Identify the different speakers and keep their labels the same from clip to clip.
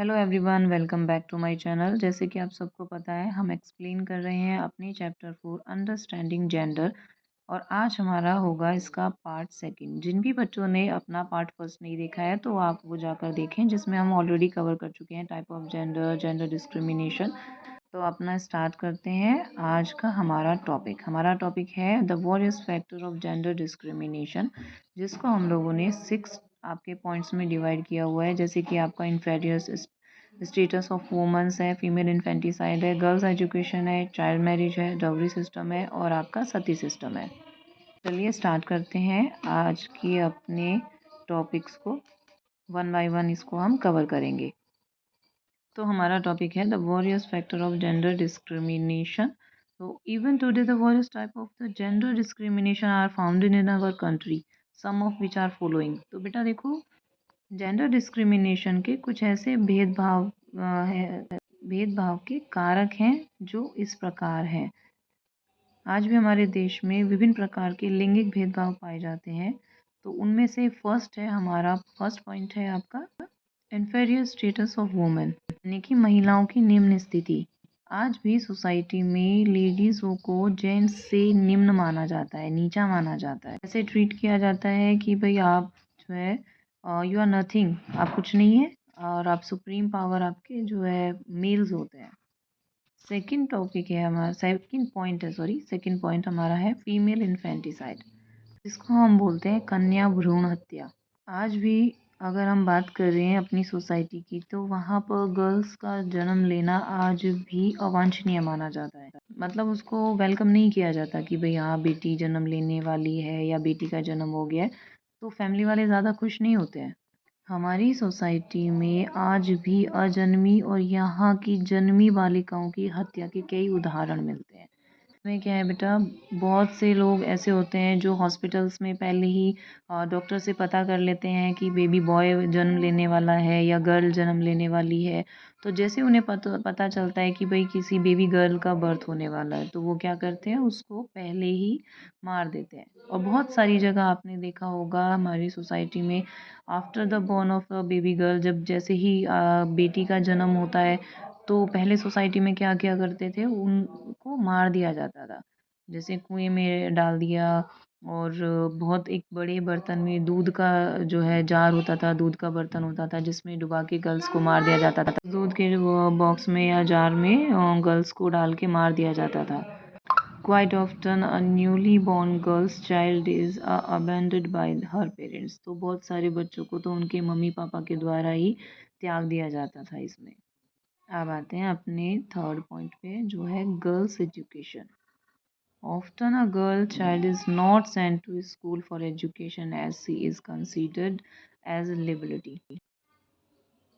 Speaker 1: Hello everyone, welcome back to my channel. जैसे कि आप सबको पता है, हम एक्सप्लेन कर रहे हैं अपनी चैप्टर 4 अंडरस्टैंडिंग जेंडर। और आज हमारा होगा इसका पार्ट सेकंड। जिन भी बच्चों ने अपना पार्ट फर्स्ट नहीं देखा है तो आप वो जाकर देखें, जिसमें हम ऑलरेडी कवर कर चुके हैं type of gender, gender discrimination. तो अपना स्टार्ट करते हैं आज का हमारा टॉपिक है the various factor of gender discrimination, जिसको हम लोगों ने 6 आपके पॉइंट्स में डिवाइड किया हुआ है। जैसे कि आपका इन्फेरियर स्टेटस ऑफ वुमेन्स है, फीमेल इन्फेंटिसाइड है, गर्ल्स एजुकेशन है, चाइल्ड मैरिज है, डाउरी सिस्टम है और आपका सती सिस्टम है। चलिए स्टार्ट करते हैं आज की अपने टॉपिक्स को, वन बाय वन इसको हम कवर करेंगे। तो हमारा टॉपिक है the various factor of gender discrimination. तो even today the various type of the gender discrimination are found in our country, some of which are following. तो बेटा देखो, जेंडर डिस्क्रिमिनेशन के कुछ ऐसे भेदभाव के कारक हैं जो इस प्रकार हैं। आज भी हमारे देश में विभिन्न प्रकार के लैंगिक भेदभाव पाए जाते हैं। तो उनमें से फर्स्ट पॉइंट है आपका इन्फीरियर स्टेटस ऑफ वुमेन, यानी कि महिलाओं की निम्न स्थिति। आज भी सोसाइटी में लेडीज़ों को जेंट्स से निम्न माना जाता है, नीचा माना जाता है। ऐसे ट्रीट किया जाता है कि भाई आप जो है यू आर नथिंग, आप कुछ नहीं है, और आप सुप्रीम पावर आपके जो है मेल्स होते हैं। सेकंड पॉइंट हमारा है फीमेल इन्फेंटिसाइड, जिसको हम बोलते हैं कन्या भ्रूण हत्या। आज भी अगर हम बात कर रहे हैं अपनी सोसाइटी की, तो वहाँ पर गर्ल्स का जन्म लेना आज भी अवांछनीय माना जाता है। मतलब उसको वेलकम नहीं किया जाता कि भाई हाँ बेटी जन्म लेने वाली है या बेटी का जन्म हो गया है, तो फैमिली वाले ज़्यादा खुश नहीं होते हैं। हमारी सोसाइटी में आज भी अजन्मी और यहाँ की जन्मी बालिकाओं की हत्या के कई उदाहरण मिलते हैं। इसमें क्या है बेटा, बहुत से लोग ऐसे होते हैं जो हॉस्पिटल्स में पहले ही डॉक्टर से पता कर लेते हैं कि बेबी बॉय जन्म लेने वाला है या गर्ल जन्म लेने वाली है। तो जैसे उन्हें पता चलता है कि भाई किसी बेबी गर्ल का बर्थ होने वाला है, तो वो क्या करते हैं, उसको पहले ही मार देते हैं। और बहुत सारी जगह आपने देखा होगा हमारी सोसाइटी में, after the born of a baby girl, जब जैसे ही बेटी का जन्म होता है, तो पहले सोसाइटी में क्या किया करते थे, उनको मार दिया जाता था। जैसे कुएं में डाल दिया, और बहुत एक बड़े बर्तन में दूध का जो है जार होता था, दूध का बर्तन होता था, जिसमें डुबा के गर्ल्स को मार दिया जाता था। दूध के बॉक्स में या जार में गर्ल्स को डाल के मार दिया जाता था। Quite often a newly born girl's child is abandoned by her parents। तो बहुत सारे बच्चों को तो उनके मम्मी पापा के द्वारा ही त्याग दिया जाता था इसमें। अब आते हैं अपने थर्ड पॉइंट पे, जो है girls education. Often a girl child is not sent to school for education as she is considered as a liability।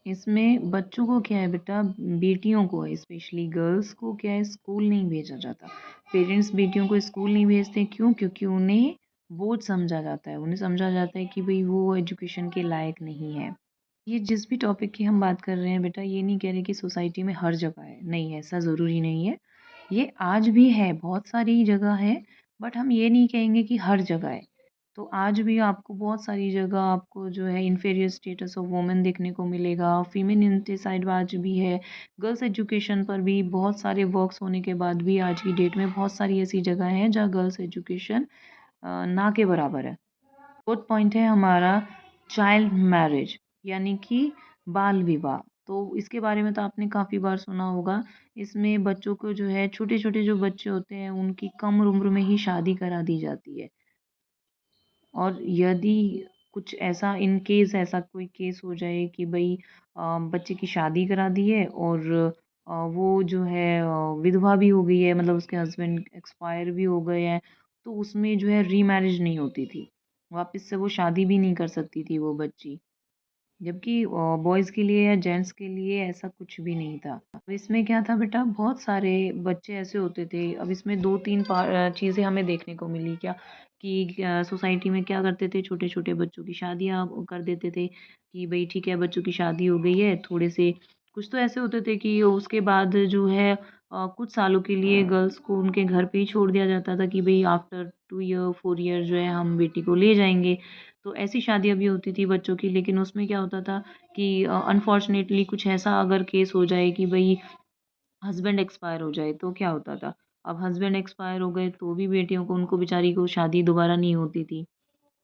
Speaker 1: इसमें बच्चों को क्या है बेटा, बेटियों को स्पेशली गर्ल्स को क्या है, स्कूल नहीं भेजा जाता। पेरेंट्स बेटियों को स्कूल नहीं भेजते, क्यों? क्योंकि उन्हें बोझ समझा जाता है, उन्हें समझा जाता है कि भाई वो एजुकेशन के लायक नहीं है। ये जिस भी टॉपिक की हम बात कर रहे हैं बेटा, ये नहीं कह रहे कि सोसाइटी में हर जगह है, नहीं, ऐसा ज़रूरी नहीं है। ये आज भी है, बहुत सारी जगह है, बट हम ये नहीं कहेंगे कि हर जगह है। तो आज भी आपको बहुत सारी जगह आपको जो है इन्फीरियर स्टेटस ऑफ वुमेन देखने को मिलेगा, फीमेल इंटिसाइड आज भी है। गर्ल्स एजुकेशन पर भी बहुत सारे वर्क्स होने के बाद भी आज की डेट में बहुत सारी ऐसी जगह हैं जहाँ गर्ल्स एजुकेशन ना के बराबर है। फोर्थ पॉइंट है हमारा चाइल्ड मैरिज, यानी कि बाल विवाह। तो इसके बारे में तो आपने काफ़ी बार सुना होगा। इसमें बच्चों को जो है, छोटे छोटे जो बच्चे होते हैं उनकी कम उम्र में ही शादी करा दी जाती है। और यदि कुछ ऐसा, इन केस ऐसा कोई केस हो जाए कि भाई बच्चे की शादी करा दी है और वो जो है विधवा भी हो गई है, मतलब उसके हस्बैंड एक्सपायर भी हो गए हैं, तो उसमें जो है रीमैरिज नहीं होती थी, वापस से वो शादी भी नहीं कर सकती थी वो बच्ची। जबकि बॉयज़ के लिए या जेंट्स के लिए ऐसा कुछ भी नहीं था। अब इसमें क्या था बेटा, बहुत सारे बच्चे ऐसे होते थे। अब इसमें 2-3 चीज़ें हमें देखने को मिली क्या, कि सोसाइटी में क्या करते थे, छोटे-छोटे बच्चों की शादियाँ कर देते थे कि भई ठीक है, बच्चों की शादी हो गई है, थोड़े से कुछ तो ऐसे होते थे कि उसके बाद जो है कुछ सालों के लिए गर्ल्स को उनके घर पे ही छोड़ दिया जाता था कि भई आफ्टर 2 ईयर 4 ईयर जो है हम बेटी को ले जाएँगे। तो ऐसी शादियाँ भी होती थी बच्चों की, लेकिन उसमें क्या होता था कि अनफॉर्चुनेटली कुछ ऐसा अगर केस हो जाए कि भई हस्बैंड एक्सपायर हो जाए तो क्या होता था। अब हस्बैंड एक्सपायर हो गए तो भी बेटियों को उनको बेचारी को शादी दोबारा नहीं होती थी।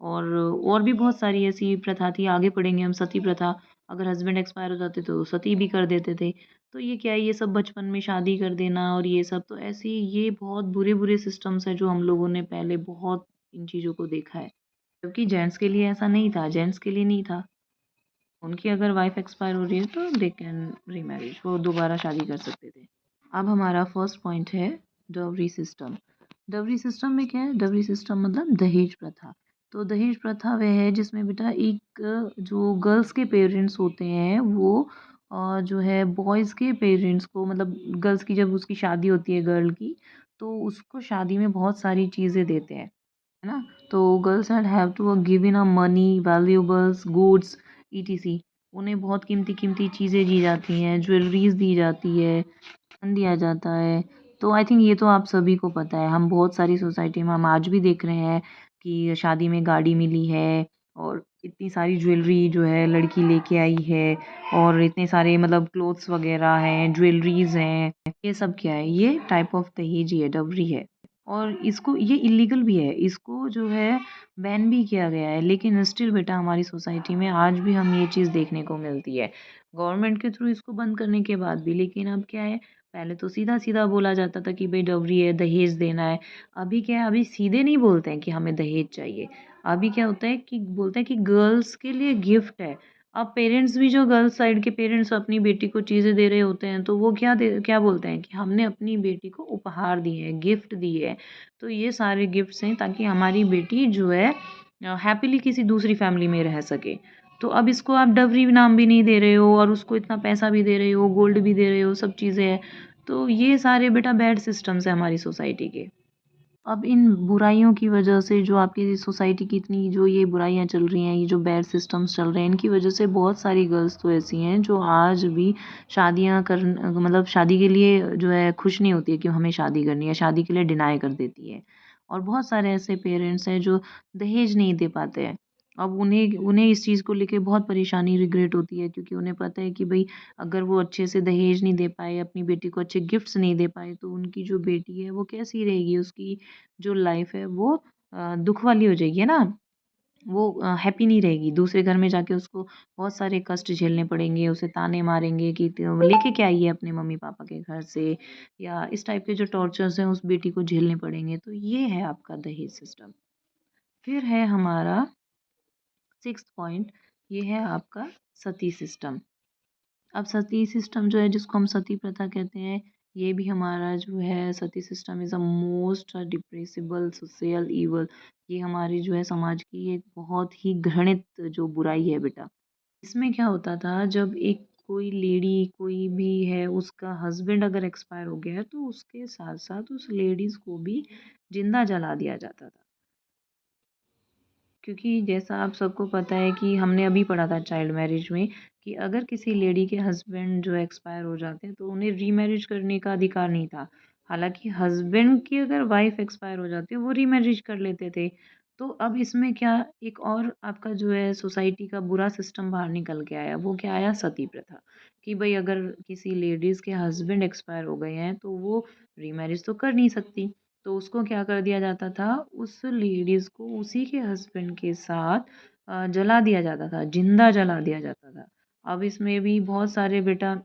Speaker 1: और भी बहुत सारी ऐसी प्रथा थी, आगे पढ़ेंगे हम सती प्रथा। अगर हस्बैंड एक्सपायर हो जाते तो सती भी कर देते थे। तो ये क्या है, ये सब बचपन में शादी कर देना और ये सब, तो ऐसे ये बहुत बुरे-बुरे सिस्टम्स हैं जो हम लोगों ने पहले बहुत इन चीज़ों को देखा है। जबकि जेंट्स के लिए ऐसा नहीं था, जेंट्स के लिए नहीं था। उनकी अगर वाइफ़ एक्सपायर हो रही है तो दे कैन रीमैरिज, वो दोबारा शादी कर सकते थे। अब हमारा फर्स्ट पॉइंट है डाउरी सिस्टम। डाउरी सिस्टम में क्या है? डाउरी सिस्टम मतलब दहेज प्रथा। तो दहेज प्रथा वह है जिसमें बेटा एक जो गर्ल्स के पेरेंट्स होते हैं वो जो है बॉयज़ के पेरेंट्स को, मतलब गर्ल्स की जब उसकी शादी होती है गर्ल की, तो उसको शादी में बहुत सारी चीज़ें देते हैं, है ना? तो girls and have to give in a money, valuables, goods, ETC. उन्हें बहुत कीमती-कीमती चीज़ें दी जाती हैं, ज्वेलरीज़ दी जाती है, दिया जाता है। तो आई थिंक ये तो आप सभी को पता है। हम बहुत सारी सोसाइटी में हम आज भी देख रहे हैं कि शादी में गाड़ी मिली है और इतनी सारी ज्वेलरी जो है लड़की लेके आई है और इतने सारे मतलब क्लोथ्स वगैरह हैं, ज्वेलरीज़ हैं। ये सब क्या है? ये टाइप ऑफ दहेज ही है, डॉवरी है। और इसको ये इल्लीगल भी है। इसको जो है बैन भी किया गया है, लेकिन स्टिल बेटा हमारी सोसाइटी में आज भी हम ये चीज़ देखने को मिलती है। गवर्नमेंट के थ्रू इसको बंद करने के बाद भी, लेकिन अब क्या है, पहले तो सीधा-सीधा बोला जाता था कि भई डॉवरी है, दहेज देना है। अभी क्या है, अभी सीधे नहीं बोलते हैं कि हमें दहेज चाहिए। अभी क्या होता है कि बोलते हैं कि गर्ल्स के लिए गिफ्ट है। अब पेरेंट्स भी, जो गर्ल्स साइड के पेरेंट्स अपनी बेटी को चीज़ें दे रहे होते हैं, तो वो क्या बोलते हैं कि हमने अपनी बेटी को उपहार दिए हैं, गिफ्ट दिए हैं। तो ये सारे गिफ्ट्स हैं ताकि हमारी बेटी जो है हैप्पीली किसी दूसरी फैमिली में रह सके। तो अब इसको आप डवरी नाम भी नहीं दे रहे हो और उसको इतना पैसा भी दे रहे हो, गोल्ड भी दे रहे हो, सब चीज़ें हैं। तो ये सारे बेटा बैड सिस्टम्स हैं हमारी सोसाइटी के। अब इन बुराइयों की वजह से, जो आपकी सोसाइटी की इतनी जो ये बुराइयाँ चल रही हैं, ये जो बैड सिस्टम्स चल रहे हैं, इनकी वजह से बहुत सारी गर्ल्स तो ऐसी हैं जो आज भी शादियाँ कर मतलब शादी के लिए जो है खुश नहीं होती है कि हमें शादी करनी है, शादी के लिए डिनाई कर देती है। और बहुत सारे ऐसे पेरेंट्स हैं जो दहेज नहीं दे पाते हैं। अब उन्हें उन्हें इस चीज़ को लेके बहुत परेशानी, रिग्रेट होती है, क्योंकि उन्हें पता है कि भई अगर वो अच्छे से दहेज नहीं दे पाए, अपनी बेटी को अच्छे गिफ्ट्स नहीं दे पाए, तो उनकी जो बेटी है वो कैसी रहेगी? उसकी जो लाइफ है वो दुःख वाली हो जाएगी, है ना? वो हैप्पी नहीं रहेगी। दूसरे घर में जाके उसको बहुत सारे कष्ट झेलने पड़ेंगे, उसे ताने मारेंगे कि लेके क्या आई है अपने मम्मी-पापा के घर से, या इस टाइप के जो टॉर्चर्स हैं उस बेटी को झेलने पड़ेंगे। तो ये है आपका दहेज सिस्टम। फिर है हमारा 6th पॉइंट, ये है आपका सती सिस्टम। अब सती सिस्टम जो है, जिसको हम सती प्रथा कहते हैं, ये भी हमारा जो है sati system is a most deplorable social evil. ये हमारी जो है समाज की एक बहुत ही घृणित जो बुराई है बेटा। इसमें क्या होता था, जब एक कोई लेडी कोई भी है, उसका हस्बैंड अगर एक्सपायर हो गया है तो उसके साथ साथ उस लेडीज़ को भी जिंदा जला दिया जाता था। क्योंकि जैसा आप सबको पता है कि हमने अभी पढ़ा था चाइल्ड मैरिज में कि अगर किसी लेडी के हस्बैंड जो एक्सपायर हो जाते हैं तो उन्हें रीमैरिज करने का अधिकार नहीं था। हालाँकि हस्बैंड की अगर वाइफ़ एक्सपायर हो जाती है, वो रीमैरिज कर लेते थे। तो अब इसमें क्या, एक और आपका जो है सोसाइटी का बुरा सिस्टम बाहर निकल के आया, वो क्या आया, सती प्रथा। कि भई अगर किसी लेडीज़ के हस्बैंड एक्सपायर हो गए हैं तो वो रीमैरिज तो कर नहीं सकती। तो उसको क्या कर दिया जाता था, उस लेडीज़ को उसी के हस्बैंड के साथ जला दिया जाता था, जिंदा जला दिया जाता था। अब इसमें भी बहुत सारे बेटा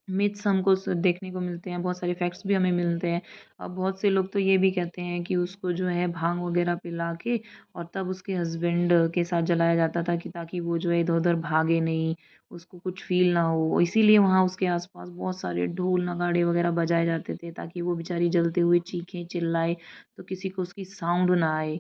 Speaker 1: मिथ्स हमको देखने को मिलते हैं, बहुत सारे फैक्ट्स भी हमें मिलते हैं। अब बहुत से लोग तो ये भी कहते हैं कि उसको जो है भांग वगैरह पिला के और तब उसके हस्बैंड के साथ जलाया जाता था, कि ताकि वो जो है इधर-उधर भागे नहीं, उसको कुछ फ़ील ना हो। इसीलिए वहाँ उसके आस-पास बहुत सारे ढोल नगाड़े वगैरह बजाए जाते थे, ताकि वो बेचारी जलते हुए चीखे, चिल्लाए, तो किसी को उसकी साउंड ना आए।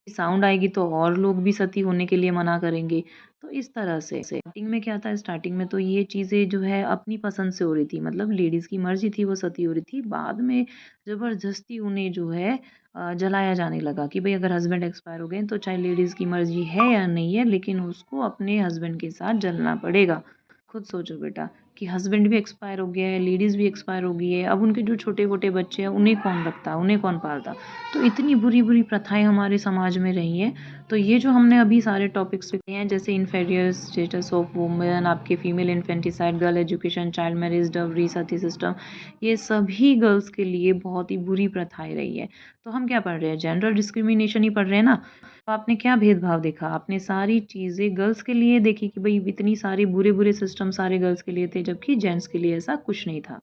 Speaker 1: साउंड आएगी तो और लोग भी सती होने के लिए मना करेंगे। तो इस तरह से स्टार्टिंग में क्या था, स्टार्टिंग में तो ये चीज़ें जो है अपनी पसंद से हो रही थी, मतलब लेडीज़ की मर्ज़ी थी वो सती हो रही थी। बाद में ज़बरदस्ती उन्हें जो है जलाया जाने लगा कि भई अगर हस्बैंड एक्सपायर हो गए तो चाहे लेडीज़ की मर्ज़ी है या नहीं है, लेकिन उसको अपने हस्बैंड के साथ जलना पड़ेगा। खुद सोचो बेटा कि हस्बैंड भी एक्सपायर हो गया है, लेडीज़ भी एक्सपायर हो गई है, अब उनके जो छोटे-मोटे बच्चे हैं उन्हें कौन रखता, उन्हें कौन पालता? तो इतनी बुरी-बुरी प्रथाएँ हमारे समाज में रही हैं। तो ये जो हमने अभी सारे टॉपिक्स पे हैं जैसे इन्फीरियर स्टेटस ऑफ वुमेन, आपके female infanticide, girl education, child marriage, dowry, sati system, ये सभी गर्ल्स के लिए बहुत ही बुरी प्रथाएँ रही है। तो हम क्या पढ़ रहे हैं? जेंडर डिस्क्रिमिनेशन ही पढ़ रहे हैं ना। तो आपने क्या भेदभाव देखा? आपने सारी चीज़ें गर्ल्स के लिए देखी कि भई इतनी सारी बुरे-बुरे सिस्टम सारे गर्ल्स के लिए थे, जबकि जेंट्स के लिए ऐसा कुछ नहीं था।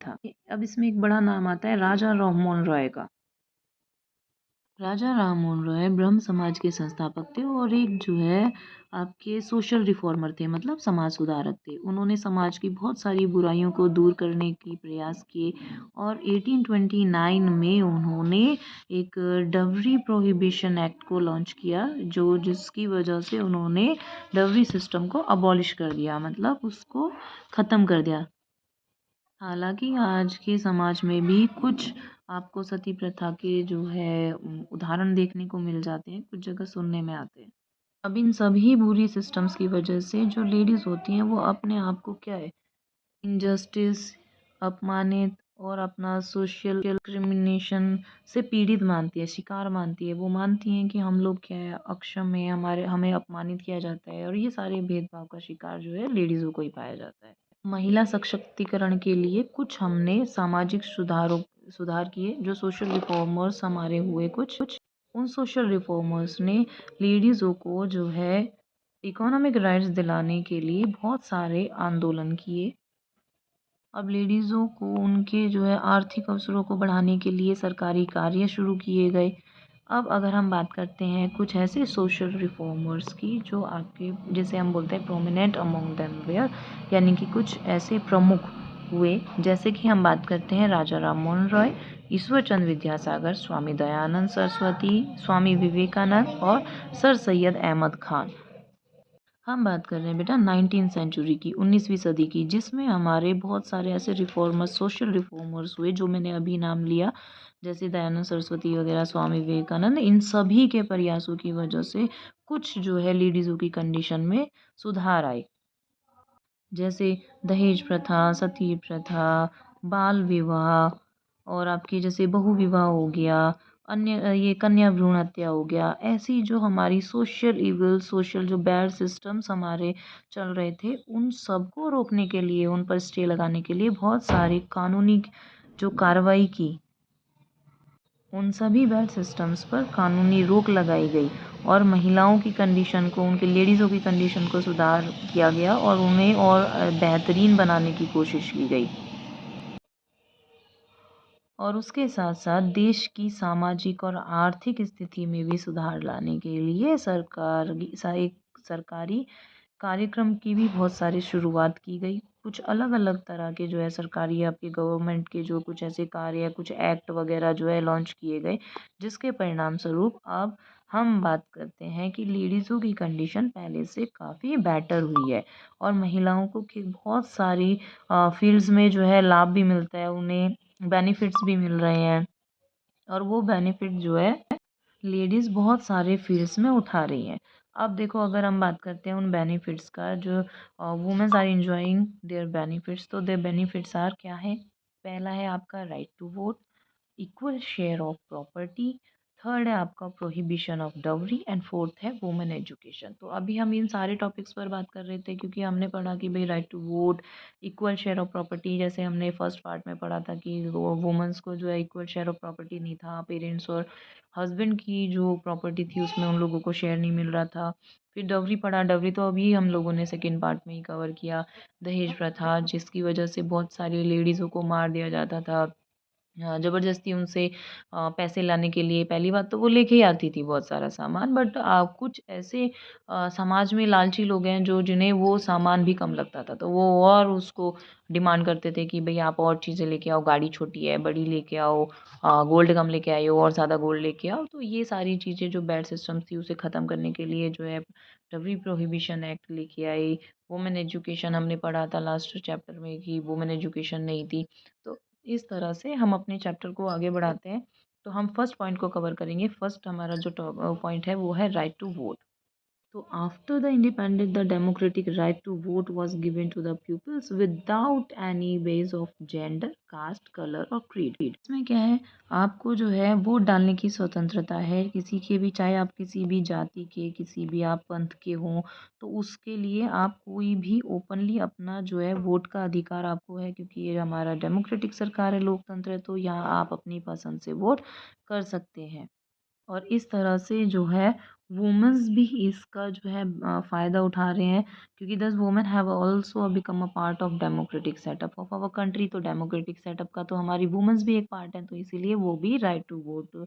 Speaker 1: अब इसमें एक बड़ा नाम आता है राजा राममोहन रॉय का। राजा राममोहन रॉय ब्रह्म समाज के संस्थापक थे और एक जो है आपके सोशल रिफॉर्मर थे, मतलब समाज सुधारक थे। उन्होंने समाज की बहुत सारी बुराइयों को दूर करने की प्रयास किए और 1829 में उन्होंने एक डवरी प्रोहिबिशन एक्ट को लॉन्च किया, जो जिसकी वजह से उन्होंने डवरी सिस्टम को अबॉलिश कर दिया, मतलब उसको ख़त्म कर दिया। हालाँकि आज के समाज में भी कुछ आपको सती प्रथा के जो है उदाहरण देखने को मिल जाते हैं, कुछ जगह सुनने में आते हैं। अब इन सभी बुरी सिस्टम्स की वजह से जो लेडीज़ होती हैं वो अपने आप को क्या है, इनजस्टिस, अपमानित और अपना सोशल डिस्क्रिमिनेशन से पीड़ित मानती है, शिकार मानती है। वो मानती हैं कि हम लोग क्या है, अक्षम हैं, हमें अपमानित किया जाता है और ये सारे भेदभाव का शिकार जो है लेडीज़ों को ही पाया जाता है। महिला सशक्तिकरण के लिए कुछ हमने सामाजिक सुधार किए, जो सोशल रिफॉर्मर्स हमारे हुए कुछ उन सोशल रिफॉर्मर्स ने लेडीज़ों को जो है इकोनॉमिक राइट्स दिलाने के लिए बहुत सारे आंदोलन किए। अब लेडीज़ों को उनके जो है आर्थिक अवसरों को बढ़ाने के लिए सरकारी कार्य शुरू किए गए। अब अगर हम बात करते हैं कुछ ऐसे सोशल रिफॉर्मर्स की जो आपके जिसे हम बोलते हैं प्रोमिनेंट अमंग देम वेयर, यानी कि कुछ ऐसे प्रमुख हुए, जैसे कि हम बात करते हैं राजा राममोहन रॉय, ईश्वरचंद विद्यासागर, स्वामी दयानंद सरस्वती, स्वामी विवेकानंद और सर सैयद अहमद खान। हम बात कर रहे हैं बेटा 19वीं सेंचुरी की, 19वीं सदी की, जिसमें हमारे बहुत सारे ऐसे रिफॉर्मर्स, सोशल रिफॉर्मर्स हुए जो मैंने अभी नाम लिया, जैसे दयानंद सरस्वती वगैरह, स्वामी विवेकानंद। इन सभी के प्रयासों की वजह से कुछ जो है लेडीज़ों की कंडीशन में सुधार आए, जैसे दहेज प्रथा, सती प्रथा, बाल विवाह और आपके जैसे बहु विवाह हो गया, अन्य ये कन्या भ्रूण हत्या हो गया। ऐसी जो हमारी सोशल इविल, सोशल जो बैड सिस्टम्स हमारे चल रहे थे, उन सबको रोकने के लिए, उन पर स्टे लगाने के लिए बहुत सारी कानूनी जो कार्रवाई की, उन सभी बैड सिस्टम्स पर कानूनी रोक लगाई गई और महिलाओं की कंडीशन को, उनके लेडीज़ों की कंडीशन को सुधार किया गया और उन्हें और बेहतरीन बनाने की कोशिश की गई। और उसके साथ-साथ देश की सामाजिक और आर्थिक स्थिति में भी सुधार लाने के लिए एक सरकारी कार्यक्रम की भी बहुत सारी शुरुआत की गई। कुछ अलग-अलग तरह के जो है सरकारी आपके गवर्नमेंट के जो कुछ ऐसे कार्य, कुछ एक्ट वगैरह जो है लॉन्च किए गए, जिसके परिणाम स्वरूप अब हम बात करते हैं कि लेडीज़ों की कंडीशन पहले से काफ़ी बेटर हुई है और महिलाओं को कि बहुत सारी फ़ील्ड्स में जो है लाभ भी मिलता है, उन्हें बेनिफिट्स भी मिल रहे हैं और वो बेनिफिट जो है लेडीज़ बहुत सारे फ़ील्ड्स में उठा रही हैं। अब देखो अगर हम बात करते हैं उन बेनिफिट्स का जो womens are enjoying their benefits, तो देयर बेनिफिट्स आर क्या है? पहला है आपका right to vote, equal share of property, third है आपका prohibition of dowry and fourth है वुमेन एजुकेशन। तो अभी हम इन सारे टॉपिक्स पर बात कर रहे थे क्योंकि हमने पढ़ा कि भाई right to vote, equal share of property, जैसे हमने फर्स्ट पार्ट में पढ़ा था कि वुमेंस को जो है इक्वल शेयर ऑफ प्रॉपर्टी नहीं था, पेरेंट्स और हस्बैंड की जो प्रॉपर्टी थी उसमें उन लोगों को शेयर नहीं मिल रहा था। फिर डवरी पढ़ा, डवरी तो अभी हम लोगों ने सेकेंड पार्ट में ही कवर किया। दहेज प्रथा, जिसकी वजह से बहुत सारी लेडीज़ों को मार दिया जाता था, ज़बरदस्ती उनसे पैसे लाने के लिए। पहली बात तो वो लेके ही आती थी बहुत सारा सामान, बट कुछ ऐसे समाज में लालची लोग हैं जो जिन्हें वो सामान भी कम लगता था, तो वो और उसको डिमांड करते थे कि भई आप और चीज़ें लेके आओ, गाड़ी छोटी है, बड़ी लेके आओ, गोल्ड कम लेके आए हो और ज़्यादा गोल्ड लेके आओ। तो ये सारी चीज़ें जो बैड सिस्टम्स थी उसे ख़त्म करने के लिए जो है डबरी प्रोहिबिशन एक्ट लेके आई। वुमेन एजुकेशन हमने पढ़ा था लास्ट चैप्टर में कि वुमेन एजुकेशन नहीं थी। तो इस तरह से हम अपने चैप्टर को आगे बढ़ाते हैं। तो हम फर्स्ट पॉइंट को कवर करेंगे। फर्स्ट हमारा जो पॉइंट है वो है राइट टू वोट। तो after the independence the democratic right to vote was given to the peoples without any base of gender, caste, colour और क्रीड। इसमें क्या है, आपको जो है वोट डालने की स्वतंत्रता है किसी के भी, चाहे आप किसी भी जाति के, किसी भी आप पंथ के हों, तो उसके लिए आप कोई भी ओपनली अपना जो है वोट का अधिकार आपको है, क्योंकि ये हमारा डेमोक्रेटिक सरकार है, लोकतंत्र है, तो यहाँ आप अपनी पसंद से वोट कर सकते हैं। और इस तरह से जो है वुमेन्स भी इसका जो है फ़ायदा उठा रहे हैं, क्योंकि this women have also become a part of democratic setup of our country. तो डेमोक्रेटिक सेटअप का तो हमारी वुमेन्स भी एक पार्ट है, तो इसीलिए वो भी राइट टू वोट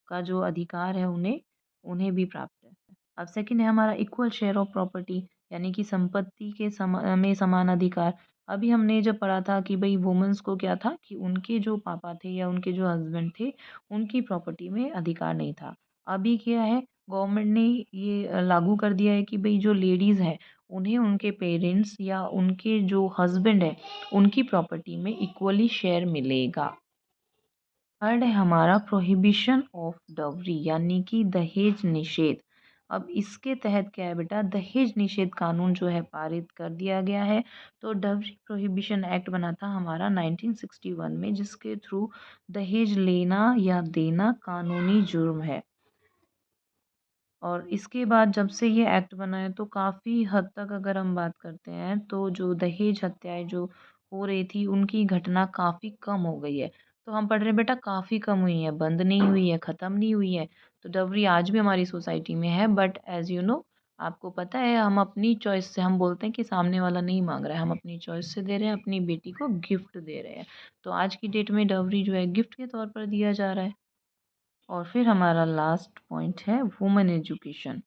Speaker 1: का जो अधिकार है उन्हें उन्हें भी प्राप्त है। अब सेकंड है हमारा इक्वल शेयर ऑफ प्रॉपर्टी, यानी कि संपत्ति के में समान अधिकार। अभी हमने जब पढ़ा था कि भाई वुमेन्स को क्या था कि उनके जो पापा थे या उनके जो हस्बैंड थे उनकी प्रॉपर्टी में अधिकार नहीं था। अभी क्या है, गवर्नमेंट ने ये लागू कर दिया है कि भाई जो लेडीज़ हैं उन्हें उनके पेरेंट्स या उनके जो हस्बैंड है उनकी प्रॉपर्टी में इक्वली शेयर मिलेगा। थर्ड है हमारा प्रोहिबिशन ऑफ डॉवरी, यानी कि दहेज निषेध। अब इसके तहत क्या है बेटा, दहेज निषेध कानून जो है पारित कर दिया गया है। तो डॉवरी प्रोहिबिशन एक्ट बना था हमारा 1961 में, जिसके थ्रू दहेज लेना या देना कानूनी जुर्म है। और इसके बाद जब से ये एक्ट बना है तो काफ़ी हद तक अगर हम बात करते हैं तो जो दहेज हत्याएं जो हो रही थी उनकी घटना काफ़ी कम हो गई है। तो हम पढ़ रहे हैं बेटा काफ़ी कम हुई है, बंद नहीं हुई है, ख़त्म नहीं हुई है। तो डवरी आज भी हमारी सोसाइटी में है, बट एज़ यू नो आपको पता है हम अपनी चॉइस से, हम बोलते हैं कि सामने वाला नहीं मांग रहा है, हम अपनी चॉइस से दे रहे हैं, अपनी बेटी को गिफ्ट दे रहे हैं। तो आज की डेट में डवरी जो है गिफ्ट के तौर पर दिया जा रहा है। और फिर हमारा लास्ट पॉइंट है वुमेन एजुकेशन,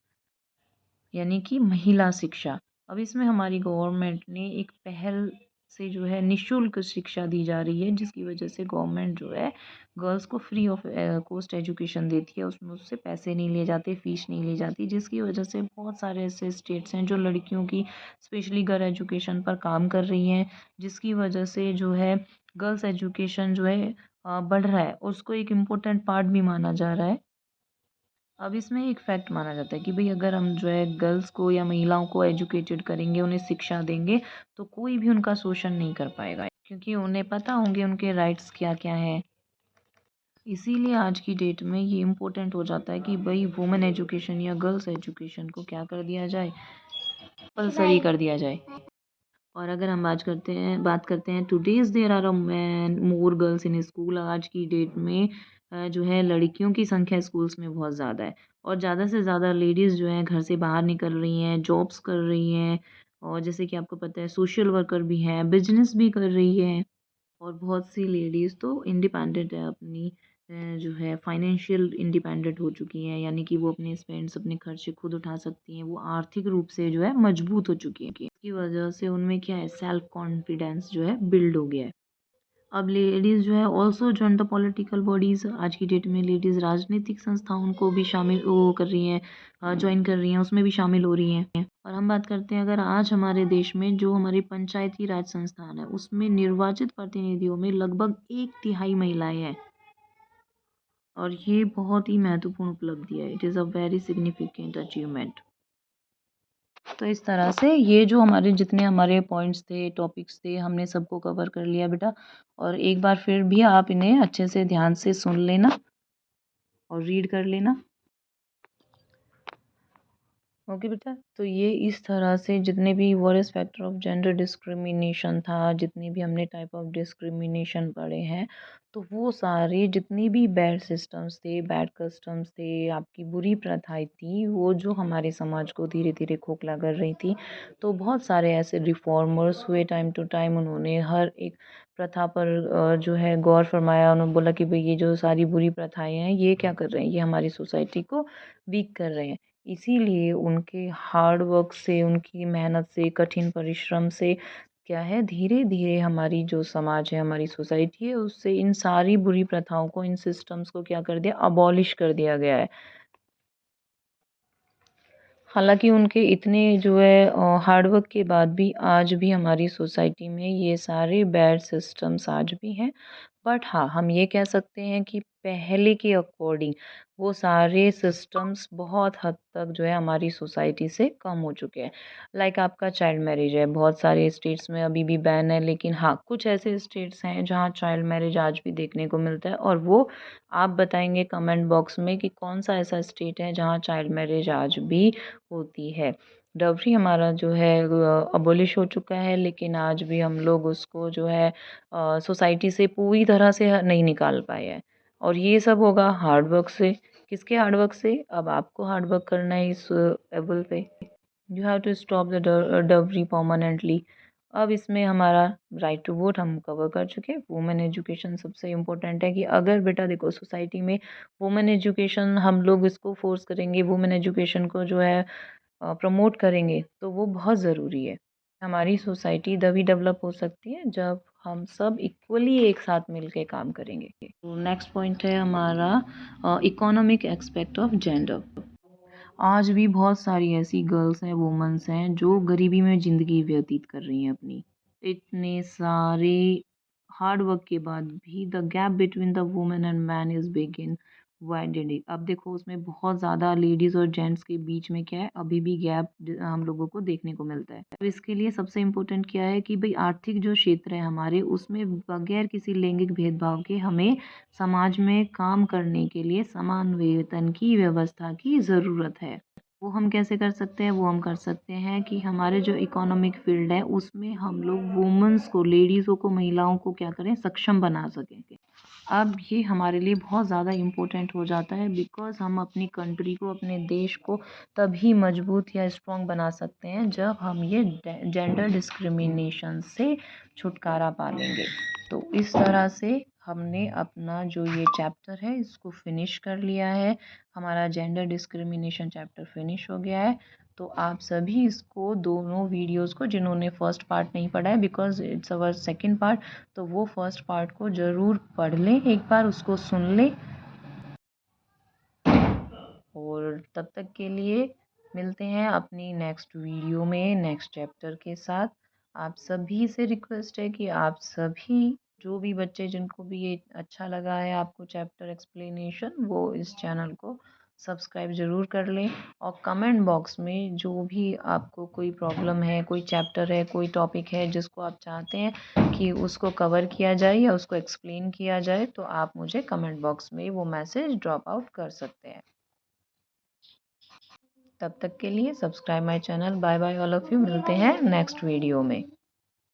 Speaker 1: यानी कि महिला शिक्षा। अब इसमें हमारी गवर्नमेंट ने एक पहल से जो है निशुल्क शिक्षा दी जा रही है, जिसकी वजह से गवर्नमेंट जो है गर्ल्स को फ्री ऑफ कॉस्ट एजुकेशन देती है। उसमें उससे पैसे नहीं लिए जाते, फीस नहीं ली जाती, जिसकी वजह से बहुत सारे ऐसे स्टेट्स हैं जो लड़कियों की स्पेशली गर्ल एजुकेशन पर काम कर रही हैं, जिसकी वजह से जो है गर्ल्स एजुकेशन जो है बढ़ रहा है, उसको एक इम्पोर्टेंट पार्ट भी माना जा रहा है। अब इसमें एक फैक्ट माना जाता है कि भाई अगर हम जो है गर्ल्स को या महिलाओं को एजुकेटेड करेंगे, उन्हें शिक्षा देंगे, तो कोई भी उनका शोषण नहीं कर पाएगा, क्योंकि उन्हें पता होंगे उनके राइट्स क्या क्या हैं। इसीलिए आज की डेट में ये इम्पोर्टेंट हो जाता है कि भाई वुमेन एजुकेशन या गर्ल्स एजुकेशन को क्या कर दिया जाए, कंपल्सरी कर दिया जाए। और अगर हम बात करते हैं today's there are many more girls in school. आज की डेट में जो है लड़कियों की संख्या स्कूल्स में बहुत ज़्यादा है, और ज़्यादा से ज़्यादा लेडीज़ जो हैं घर से बाहर निकल रही हैं, जॉब्स कर रही हैं, और जैसे कि आपको पता है सोशल वर्कर भी हैं, बिजनेस भी कर रही हैं। और बहुत सी लेडीज़ तो इंडिपेंडेंट है, अपनी जो है फाइनेंशियल इंडिपेंडेंट हो चुकी हैं, यानी कि वो अपने स्पेंड्स अपने खर्चे खुद उठा सकती हैं, वो आर्थिक रूप से जो है मजबूत हो चुकी हैं। इसकी वजह से उनमें क्या है, सेल्फ कॉन्फिडेंस जो है बिल्ड हो गया है। अब लेडीज़ जो है also join the political bodies. आज की डेट में लेडीज़ राजनीतिक संस्थाओं को भी शामिल वो कर रही हैं, ज्वाइन कर रही हैं, उसमें भी शामिल हो रही हैं। और हम बात करते हैं अगर आज हमारे देश में जो हमारी पंचायती राज संस्थान है उसमें निर्वाचित प्रतिनिधियों में लगभग 1/3 महिलाएं हैं, और ये बहुत ही महत्वपूर्ण उपलब्धि है। It is a very significant achievement. तो इस तरह से ये जो हमारे जितने हमारे पॉइंट्स थे, टॉपिक्स थे, हमने सबको कवर कर लिया बेटा। और एक बार फिर भी आप इन्हें अच्छे से ध्यान से सुन लेना और रीड कर लेना। ओके बेटा, तो ये इस तरह से जितने भी वॉरियस फैक्टर ऑफ जेंडर डिस्क्रिमिनेशन था, जितने भी हमने टाइप ऑफ डिस्क्रिमिनेशन पढ़े हैं, तो वो सारे जितने भी बैड सिस्टम्स थे, बैड कस्टम्स थे, आपकी बुरी प्रथाएं थी, वो जो हमारे समाज को धीरे धीरे खोखला कर रही थी। तो बहुत सारे ऐसे रिफॉर्मर्स हुए टाइम टू टाइम, उन्होंने हर एक प्रथा पर जो है गौर फरमाया। उन्होंने बोला कि भाई ये जो सारी बुरी प्रथाएं हैं ये क्या कर रहे हैं, ये हमारी सोसाइटी को वीक कर रहे हैं। इसीलिए उनके हार्ड वर्क से, उनकी मेहनत से, कठिन परिश्रम से क्या है, धीरे धीरे हमारी जो समाज है, हमारी सोसाइटी है, उससे इन सारी बुरी प्रथाओं को, इन सिस्टम्स को क्या कर दिया, अबॉलिश कर दिया गया है। हालांकि उनके इतने जो है हार्ड वर्क के बाद भी आज भी हमारी सोसाइटी में ये सारे बैड सिस्टम्स आज भी हैं। बट हाँ, हम ये कह सकते हैं कि पहले के अकॉर्डिंग वो सारे सिस्टम्स बहुत हद तक जो है हमारी सोसाइटी से कम हो चुके हैं। लाइक आपका चाइल्ड मैरिज है, बहुत सारे स्टेट्स में अभी भी बैन है, लेकिन हाँ, कुछ ऐसे स्टेट्स हैं जहाँ चाइल्ड मैरिज आज भी देखने को मिलता है, और वो आप बताएँगे कमेंट बॉक्स में कि कौन-सा ऐसा स्टेट है जहाँ चाइल्ड मैरिज आज भी होती है। डाउरी हमारा जो है अबॉलिश हो चुका है, लेकिन आज भी हम लोग उसको जो है सोसाइटी से पूरी तरह से नहीं निकाल पाए हैं, और ये सब होगा हार्ड वर्क से। किसके हार्ड वर्क से? अब आपको हार्ड वर्क करना है इस लेवल पे। You have to stop the dowry permanently. अब इसमें हमारा राइट टू वोट हम कवर कर चुके हैं। वुमेन एजुकेशन सबसे इम्पोर्टेंट है कि अगर बेटा देखो सोसाइटी में वुमेन एजुकेशन हम लोग इसको फोर्स करेंगे, वुमेन एजुकेशन को जो है प्रमोट करेंगे, तो वो बहुत ज़रूरी है। हमारी सोसाइटी तभी डेवलप हो सकती है जब हम सब इक्वली एक साथ मिलके काम करेंगे। तो नेक्स्ट पॉइंट है हमारा इकोनॉमिक एस्पेक्ट ऑफ जेंडर। आज भी बहुत सारी ऐसी गर्ल्स हैं, वुमेन्स हैं जो गरीबी में ज़िंदगी व्यतीत कर रही हैं अपनी। इतने सारे हार्ड वर्क के बाद भी the gap between the women and man is big in widening. अब देखो उसमें बहुत ज़्यादा लेडीज़ और जेंट्स के बीच में क्या है, अभी भी गैप हम लोगों को देखने को मिलता है। तो इसके लिए सबसे इम्पोर्टेंट क्या है कि भाई आर्थिक जो क्षेत्र है हमारे, उसमें बगैर किसी लैंगिक भेदभाव के हमें समाज में काम करने के लिए समान वेतन की व्यवस्था की ज़रूरत है। वो हम कैसे कर सकते हैं? वो हम कर सकते हैं कि हमारे जो इकोनॉमिक फील्ड है उसमें हम लोग वुमेन्स को, लेडीज़ों को, महिलाओं को क्या करें, सक्षम बना सकें। अब ये हमारे लिए बहुत ज़्यादा इम्पोर्टेंट हो जाता है, बिकॉज़ हम अपनी कंट्री को, अपने देश को तभी मजबूत या स्ट्रॉन्ग बना सकते हैं जब हम ये जेंडर डिस्क्रिमिनेशन से छुटकारा पा लेंगे। तो इस तरह से हमने अपना जो ये चैप्टर है इसको फिनिश कर लिया है। हमारा जेंडर डिस्क्रिमिनेशन चैप्टर फिनिश हो गया है। तो आप सभी इसको, दोनों वीडियोस को, जिन्होंने फर्स्ट पार्ट नहीं पढ़ा है because it's our second part, तो वो फर्स्ट पार्ट को ज़रूर पढ़ लें, एक बार उसको सुन लें। और तब तक के लिए मिलते हैं अपनी नेक्स्ट वीडियो में नेक्स्ट चैप्टर के साथ। आप सभी से रिक्वेस्ट है कि आप सभी, जो भी बच्चे जिनको भी ये अच्छा लगा है आपको चैप्टर एक्सप्लेनेशन, वो इस चैनल को सब्सक्राइब ज़रूर कर लें, और कमेंट बॉक्स में जो भी आपको कोई प्रॉब्लम है, कोई चैप्टर है, कोई टॉपिक है जिसको आप चाहते हैं कि उसको कवर किया जाए या उसको एक्सप्लेन किया जाए, तो आप मुझे कमेंट बॉक्स में वो मैसेज ड्रॉप आउट कर सकते हैं। तब तक के लिए subscribe my channel. Bye bye all of you. मिलते हैं नेक्स्ट वीडियो में।